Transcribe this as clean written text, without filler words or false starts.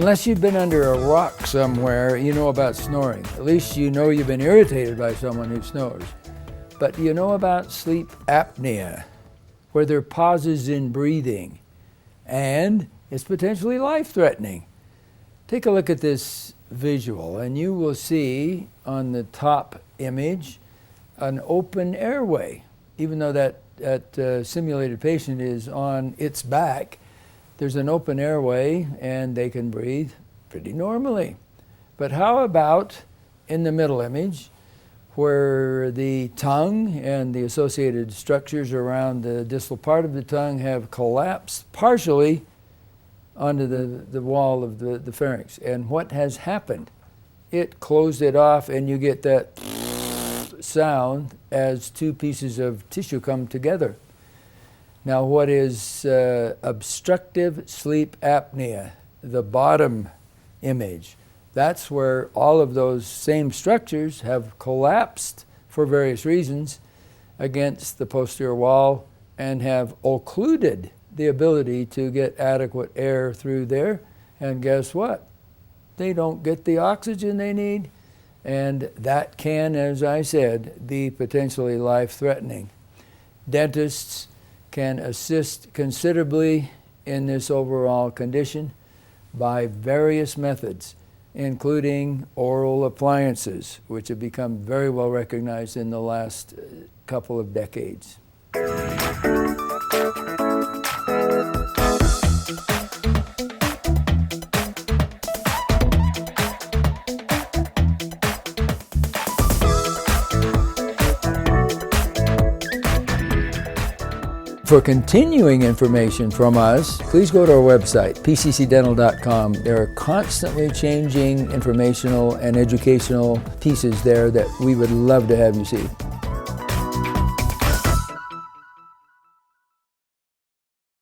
Unless you've been under a rock somewhere, you know about snoring. At least you know you've been irritated by someone who snores. But you know about sleep apnea, where there are pauses in breathing, and it's potentially life-threatening. Take a look at this visual, and you will see on the top image an open airway. Even though that simulated patient is on its back, there's an open airway and they can breathe pretty normally. But how about in the middle image, where the tongue and the associated structures around the distal part of the tongue have collapsed partially onto the wall of the pharynx. And what has happened? It closed it off, and you get that sound as two pieces of tissue come together. Now, what is obstructive sleep apnea? The bottom image. That's where all of those same structures have collapsed for various reasons against the posterior wall and have occluded the ability to get adequate air through there. And guess what? They don't get the oxygen they need, and that can, as I said, be potentially life-threatening. Dentists can assist considerably in this overall condition by various methods, including oral appliances, which have become very well recognized in the last couple of decades. For continuing information from us, please go to our website, pccdental.com. There are constantly changing informational and educational pieces there that we would love to have you see.